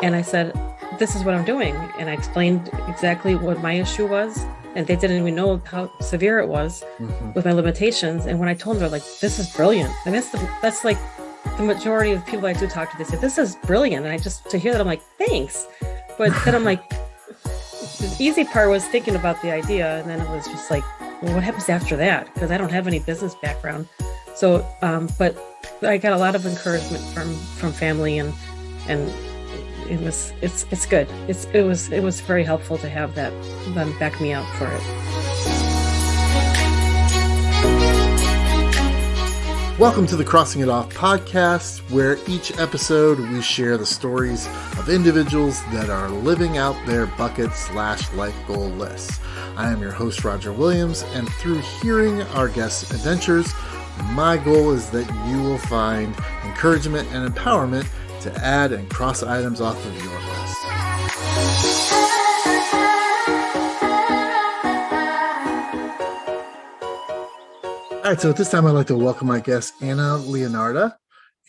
And I said, this is what I'm doing. And I explained exactly what my issue was. And they didn't even know how severe it was with my limitations. And when I told them, they're like, this is brilliant. And that's like the majority of people I do talk to, they say, this is brilliant. And to hear that, I'm like, thanks. But then I'm like, the easy part was thinking about the idea. And then it was just like, well, what happens after that? Because I don't have any business background. So, but I got a lot of encouragement from family and it's good. It was very helpful to have them back me up for it. Welcome to the Crossing It Off podcast, where each episode we share the stories of individuals that are living out their bucket/life goal lists. I am your host, Roger Williams, and through hearing our guests' adventures, my goal is that you will find encouragement and empowerment to add and cross items off of your list. All right, so at this time, I'd like to welcome my guest, Leonarda,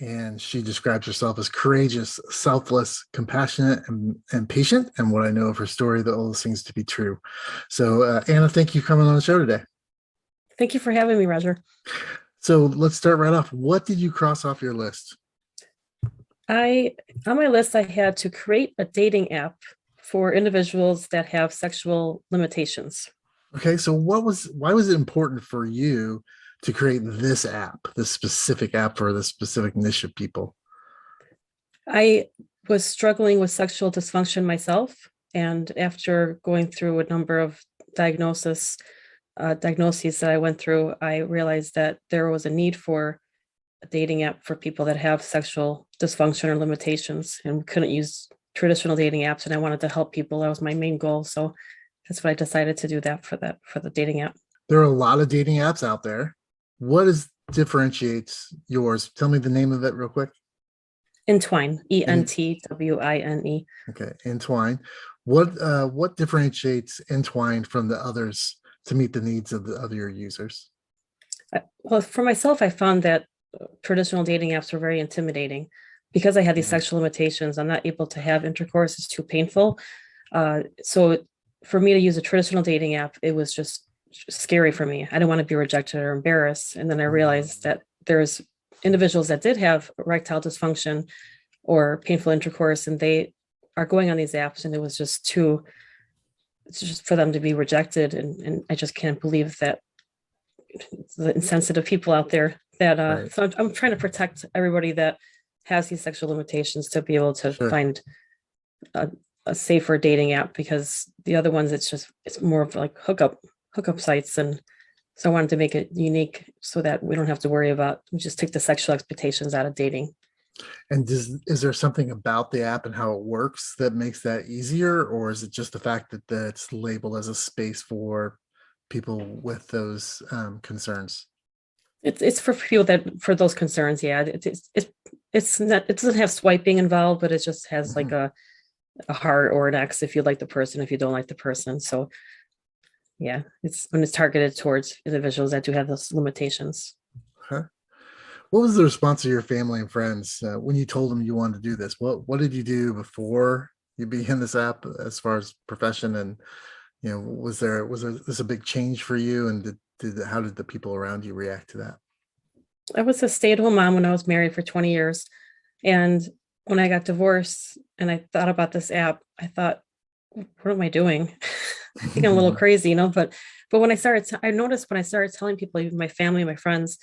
and she describes herself as courageous, selfless, compassionate, and patient, and what I know of her story, that all those things to be true. So, Anna, thank you for coming on the show today. Thank you for having me, Roger. So let's start right off. What did you cross off your list? On my list, I had to create a dating app for individuals that have sexual limitations. Okay, so why was it important for you to create this specific app for this specific niche of people? I was struggling with sexual dysfunction myself, and after going through a number of diagnoses that I went through, I realized that there was a need for a dating app for people that have sexual dysfunction or limitations, and we couldn't use traditional dating apps, and I wanted to help people. That was my main goal. So that's why I decided to do that for the dating app. There are a lot of dating apps out there. What differentiates yours? Tell me the name of it real quick. Entwine, Entwine. Okay, Entwine. What differentiates Entwine from the others to meet the needs of the other users? Well, for myself, I found that traditional dating apps were very intimidating because I had these sexual limitations. I'm not able to have intercourse; it's too painful. So for me to use a traditional dating app, it was just scary for me. I didn't want to be rejected or embarrassed. And then I realized that there's individuals that did have erectile dysfunction or painful intercourse, and they are going on these apps, and it's just for them to be rejected. And I just can't believe that the insensitive people out there that, right. So I'm trying to protect everybody that has these sexual limitations to be able to find a safer dating app, because the other ones, it's more of like hookup sites. And so I wanted to make it unique so that we don't have to worry about, we just take the sexual expectations out of dating. And is there something about the app and how it works that makes that easier? Or is it just the fact that it's labeled as a space for people with those concerns? It's for people for those concerns. Yeah. It's not, it doesn't have swiping involved, but it just has like a heart or an X if you like the person, if you don't like the person. So yeah, it's targeted towards individuals that do have those limitations. Huh. What was the response of your family and friends when you told them you wanted to do this? What did you do before you began this app as far as profession? And, was this a big change for you? And how did the people around you react to that? I was a stay-at-home mom when I was married for 20 years. And when I got divorced and I thought about this app, I thought, what am I doing? I think I'm a little crazy, but when I noticed when I started telling people, even my family, my friends,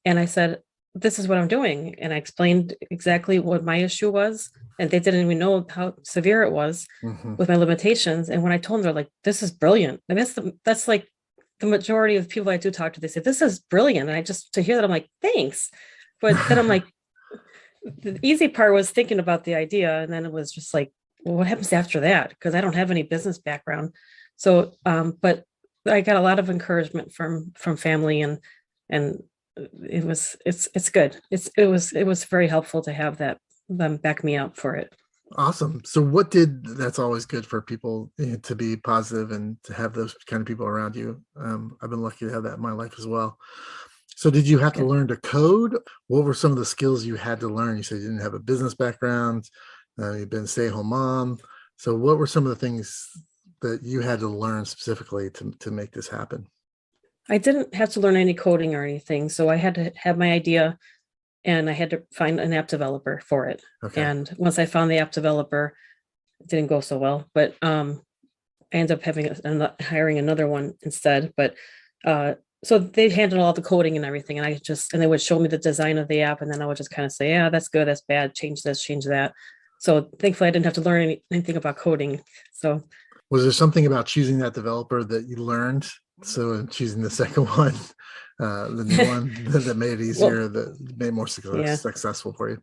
and I said, this is what I'm doing. And I explained exactly what my issue was. And they didn't even know how severe it was with my limitations. And when I told them, they're like, this is brilliant. And that's like the majority of people I do talk to, they say, this is brilliant. And to hear that, I'm like, thanks. But then I'm like, the easy part was thinking about the idea. And then it was just like, well, what happens after that? Because I don't have any business background. So, but I got a lot of encouragement from family and it's good. It was very helpful to have them back me up for it. Awesome. So that's always good for people to be positive and to have those kind of people around you. I've been lucky to have that in my life as well. So did you have to learn to code? What were some of the skills you had to learn? You said you didn't have a business background. You've been a stay-at-home mom. So what were some of the things that you had to learn specifically to make this happen? I didn't have to learn any coding or anything. So I had to have my idea and I had to find an app developer for it. Okay. And once I found the app developer, it didn't go so well, but I ended up hiring another one instead. But so they handled all the coding and everything, and they would show me the design of the app, and then I would just kind of say, yeah, that's good, that's bad, change this, change that. So thankfully, I didn't have to learn anything about coding. So was there something about choosing that developer that you learned? So in choosing the second one, the new one that made it easier, that made it more successful for you?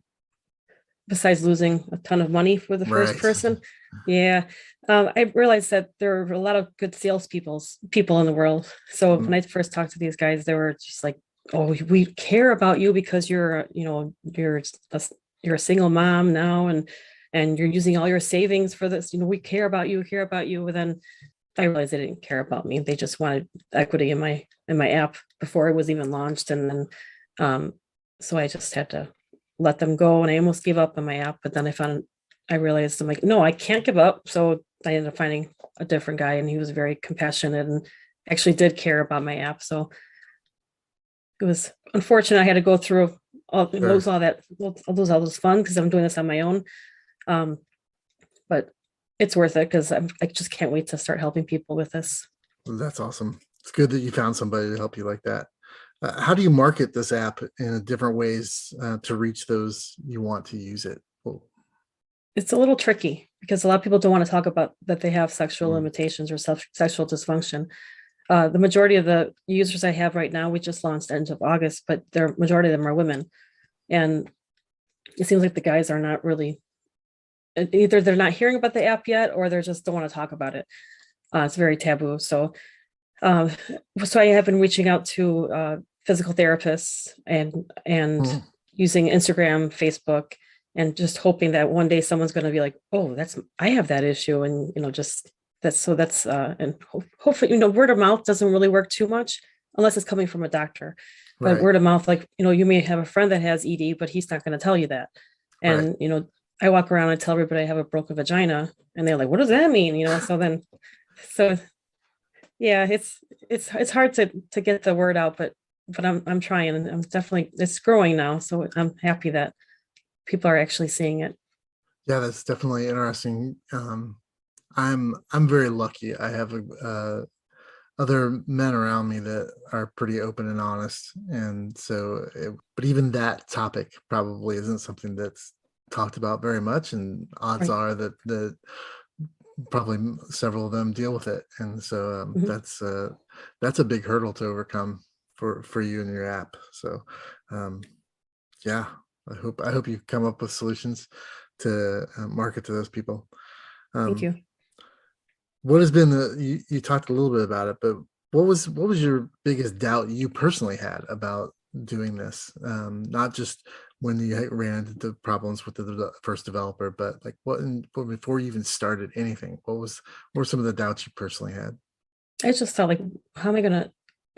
Besides losing a ton of money for the first person. Yeah. I realized that there are a lot of good people in the world. So when I first talked to these guys, they were just like, oh, we care about you because you're a single mom now and you're using all your savings for this. We care about you. And then I realized they didn't care about me. They just wanted equity in my app before it was even launched. And then so I just had to let them go, and I almost gave up on my app, but then I realized I'm like, no, I can't give up. So I ended up finding a different guy, and he was very compassionate and actually did care about my app. So it was unfortunate I had to go through lose all those funds because I'm doing this on my own. But it's worth it because I just can't wait to start helping people with this. That's awesome. It's good that you found somebody to help you like that. How do you market this app in different ways to reach those you want to use it? It's a little tricky because a lot of people don't want to talk about that they have sexual limitations or sexual dysfunction. The majority of the users I have right now, we just launched end of August, but the majority of them are women. And it seems like the guys are not really, either they're not hearing about the app yet, or they just don't want to talk about it. It's very taboo. So I have been reaching out to physical therapists and using Instagram, Facebook, and just hoping that one day someone's going to be like, oh, I have that issue. And, and hopefully, word of mouth doesn't really work too much unless it's coming from a doctor. But word of mouth, like, you may have a friend that has ED, but he's not going to tell you that. And, I walk around and tell everybody I have a broken vagina, and they're like, what does that mean? Yeah, it's hard to get the word out, but I'm trying, and I'm definitely, it's growing now. So I'm happy that people are actually seeing it. Yeah, that's definitely interesting. I'm very lucky. I have other men around me that are pretty open and honest, and so but even that topic probably isn't something that's talked about very much, and odds are that probably several of them deal with it, and so that's a big hurdle to overcome for you and your app. So yeah, I hope you come up with solutions to market to those people. Thank you. What has been you talked a little bit about it, but what was your biggest doubt you personally had about doing this? Not just when you ran into the problems with the first developer, but like before you even started anything, what were some of the doubts you personally had? I just thought, like, am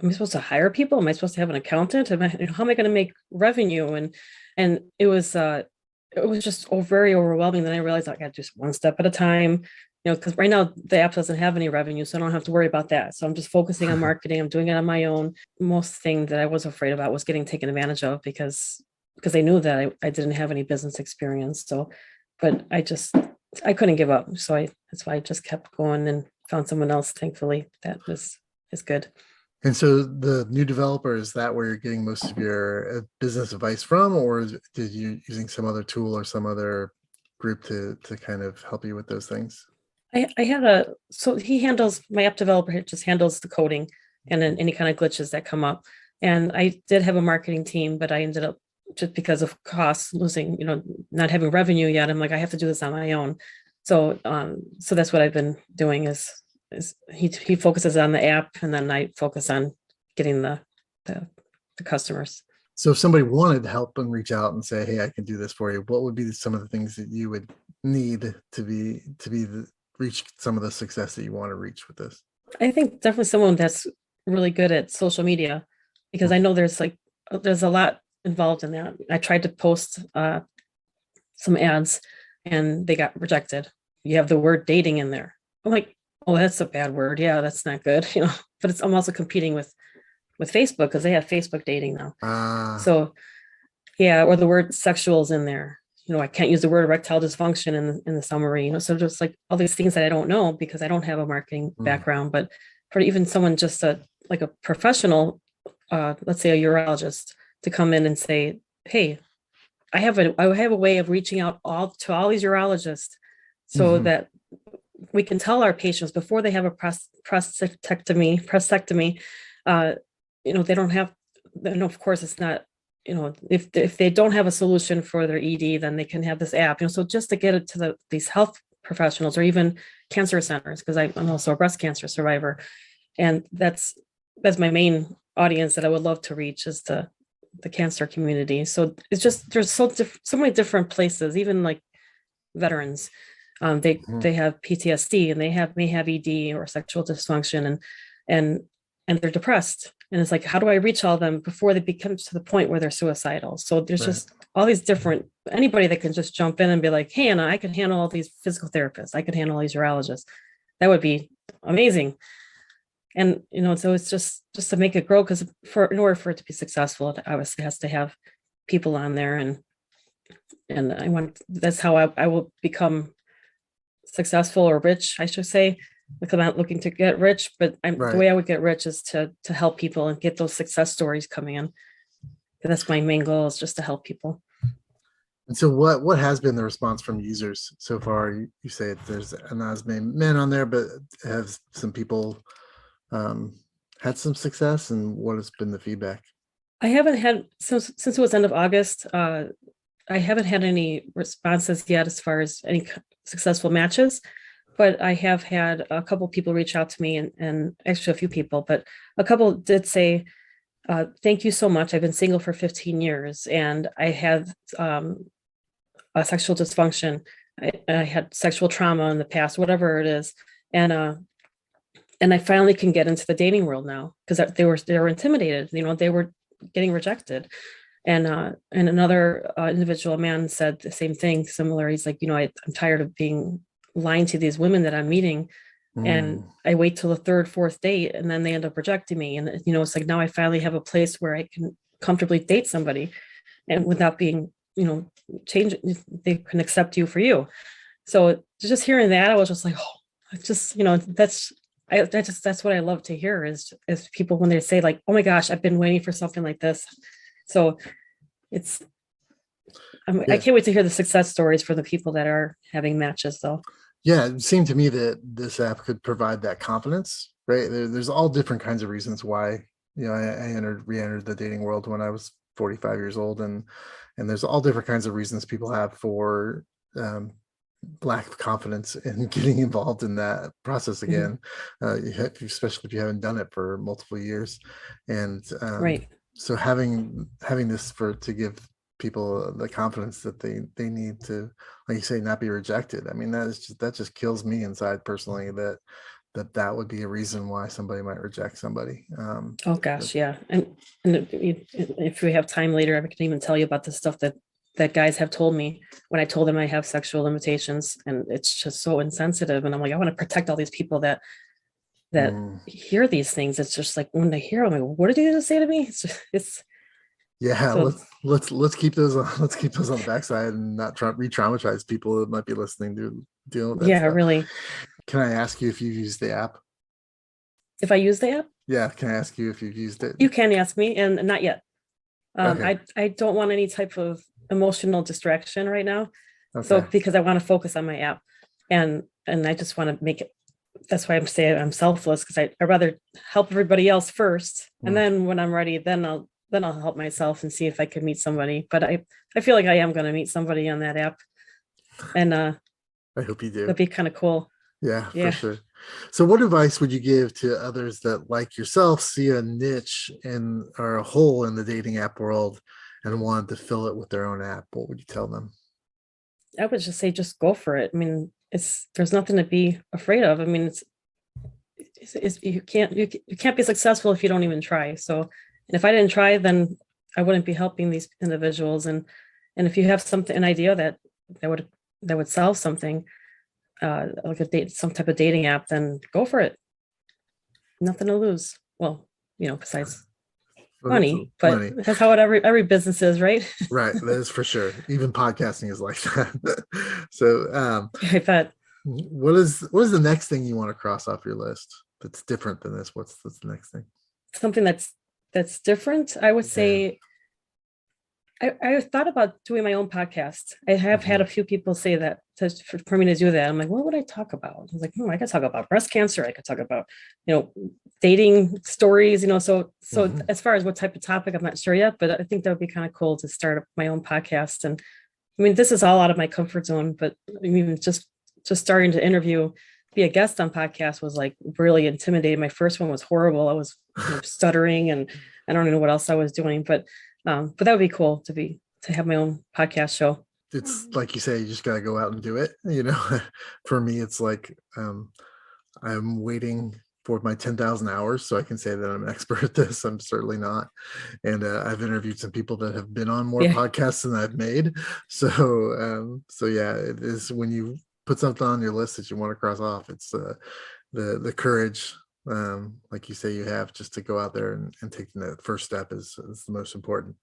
I supposed to hire people? Am I supposed to have an accountant? How am I going to make revenue? And it was just very overwhelming. Then I realized I got just one step at a time, because right now the app doesn't have any revenue, so I don't have to worry about that. So I'm just focusing on marketing. I'm doing it on my own. Most thing that I was afraid about was getting taken advantage of because they knew that I didn't have any business experience. So, but I couldn't give up. So that's why I just kept going and found someone else. Thankfully, that is good. And so the new developer, is that where you're getting most of your business advice from, or did you using some other tool or some other group to kind of help you with those things? I had so he handles, my app developer just handles the coding and then any kind of glitches that come up. And I did have a marketing team, but I ended up, just because of costs, losing, not having revenue yet. I'm like, I have to do this on my own. So, so that's what I've been doing is he focuses on the app, and then I focus on getting the customers. So if somebody wanted help and reach out and say, hey, I can do this for you, what would be some of the things that you would need to reach some of the success that you want to reach with this? I think definitely someone that's really good at social media, because I know there's a lot involved in that. I tried to post some ads and they got rejected. You have the word dating in there. I'm like, oh, that's a bad word. Yeah, that's not good, but I'm also competing with Facebook because they have Facebook dating now. Ah, So yeah, or the word sexual is in there. I can't use the word erectile dysfunction in the summary, so just like all these things that I don't know because I don't have a marketing mm, background. But for even someone just like a professional, let's say a urologist, to come in and say, hey, I have a way of reaching out to all these urologists so mhm, that we can tell our patients before they have a prostatectomy, uh, they don't have, and of course it's not, if they don't have a solution for their ED, then they can have this app, so just to get it to these health professionals or even cancer centers, because I'm also a breast cancer survivor. And that's my main audience that I would love to reach, is the cancer community. So it's just, there's so many different places, even like veterans. They mhm. they have PTSD, and may have ED or sexual dysfunction, and and they're depressed. And it's like, how do I reach all of them before they become to the point where they're suicidal? So there's Right. just all these different, anybody that can just jump in and be like, hey, Anna, I can handle all these physical therapists. I can handle all these urologists. That would be amazing. And so it's just to make it grow, because in order for it to be successful, it obviously has to have people on there, and that's how I will become successful or rich, I should say, because I'm not looking to get rich, but the Right. way I would get rich is to help people and get those success stories coming in. That's my main goal, is just to help people. And so what has been the response from users so far? You say there's not as many men on there, but have some people um, had some success, and what has been the feedback? I haven't had, since it was end of August, I haven't had any responses yet as far as any successful matches, but I have had a couple people reach out to me, and actually a few people, but a couple did say, thank you so much. I've been single for 15 years, and I had a sexual dysfunction. I had sexual trauma in the past, whatever it is. And I finally can get into the dating world now, because they were intimidated. They were getting rejected. And another individual, man, said the same thing, similar. He's like, I'm tired of being lying to these women that I'm meeting, and Mm, I wait till the third, fourth date, and then they end up rejecting me. And it's like, now I finally have a place where I can comfortably date somebody, and without being, change, they can accept you for you. So just hearing that, I was just like, oh, just, that's what I love to hear, is people when they say like, oh my gosh, I've been waiting for something like this. So it's, I yeah. can't wait to hear the success stories for the people that are having matches, though. Yeah, it seemed to me that this app could provide that confidence, right? There's all different kinds of reasons why, I re-entered the dating world when I was 45 years old, and there's all different kinds of reasons people have for um, lack of confidence in getting involved in that process Mhm. again, especially if you haven't done it for multiple years. And Right. so having this to give people the confidence that they need to, like you say, not be rejected. I mean, that just kills me inside personally, that would be a reason why somebody might reject somebody. Oh But gosh, yeah. And if we have time later, I can even tell you about the stuff that guys have told me when I told them I have sexual limitations, and it's just so insensitive. And I'm like, I want to protect all these people that mm, hear these things. It's just like, when they hear them, like, what did you just say to me? It's yeah, so, let's keep those on, let's keep those on the backside and not re-traumatize people that might be listening to deal with that yeah, stuff. really. Can I ask you if you've used the app? If I use the app, Yeah, can I ask you if you've used it? you can ask me, and not yet. Okay, I don't want any type of emotional distraction right now. So okay. because I want to focus on my app, and I just want to make it. That's why I'm saying I'm selfless, because I'd rather help everybody else first, and Hmm. then when I'm ready, then I'll help myself and see if I can meet somebody. But I feel like I am going to meet somebody on that app, and I hope you do. that'd be kind of cool. Yeah, for Yeah. sure. So what advice would you give to others that, like yourself, see a niche in or a hole in the dating app world and wanted to fill it with their own app? What would you tell them? I would just say, just go for it. I mean, there's nothing to be afraid of. I mean, you can't be successful if you don't even try. So, and if I didn't try, then I wouldn't be helping these individuals. And if you have an idea that would that would solve something, like some type of dating app, then go for it. Nothing to lose. Well, besides money, but money. that's how every business is, right? Right. That is for sure. Even podcasting is like that. So, I bet. what is the next thing you want to cross off your list that's different than this? What's the next thing? Something that's different. I would say I thought about doing my own podcast. I have had a few people say that for me to do that. I'm like, what would I talk about? I was like, I could talk about breast cancer. I could talk about, dating stories, so as far as what type of topic, I'm not sure yet, but I think that would be kind of cool to start up my own podcast. And I mean, this is all out of my comfort zone, but I mean, just starting to be a guest on podcast was like really intimidating. My first one was horrible. I was stuttering and I don't know what else I was doing, but that would be cool to have my own podcast show. It's like you say, you just got to go out and do it. For me, it's like, I'm waiting for my 10,000 hours so I can say that I'm an expert at this. I'm certainly not. And I've interviewed some people that have been on more podcasts than I've made. So yeah, it is when you put something on your list that you want to cross off, it's the courage, like you say, you have just to go out there and take the first step is the most important.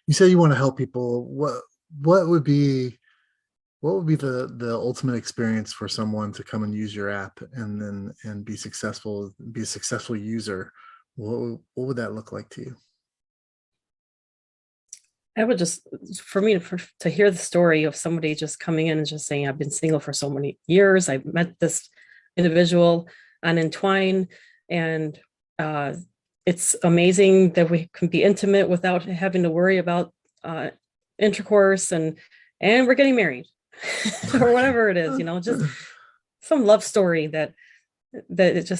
You say you want to help people. What would be the ultimate experience for someone to come and use your app and be a successful user? What would that look like to you? I would to hear the story of somebody just coming in and just saying, I've been single for so many years. I met this individual on Entwine, and it's amazing that we can be intimate without having to worry about intercourse, and we're getting married or whatever it is, just some love story that it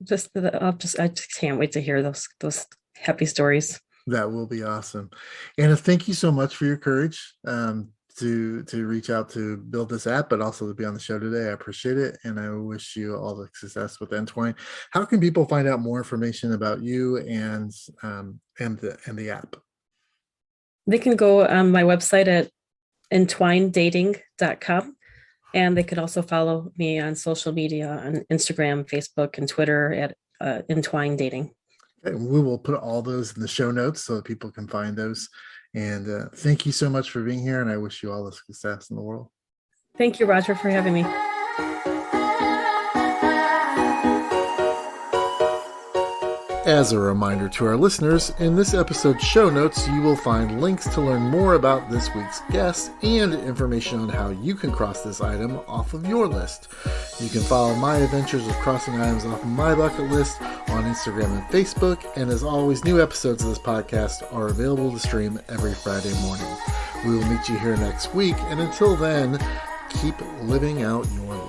I just can't wait to hear those happy stories. That will be awesome. Anna, thank you so much for your courage to reach out to build this app, but also to be on the show today. I appreciate it. And I wish you all the success with Entwine. How can people find out more information about you and the app? They can go on my website at entwinedating.com. And they could also follow me on social media on Instagram, Facebook, and Twitter at Entwine Dating. Okay, we will put all those in the show notes so that people can find those. And thank you so much for being here. And I wish you all the success in the world. Thank you, Roger, for having me. As a reminder to our listeners, in this episode's show notes, you will find links to learn more about this week's guest and information on how you can cross this item off of your list. You can follow my adventures with crossing items off my bucket list on Instagram and Facebook. And as always, new episodes of this podcast are available to stream every Friday morning. We will meet you here next week. And until then, keep living out your life.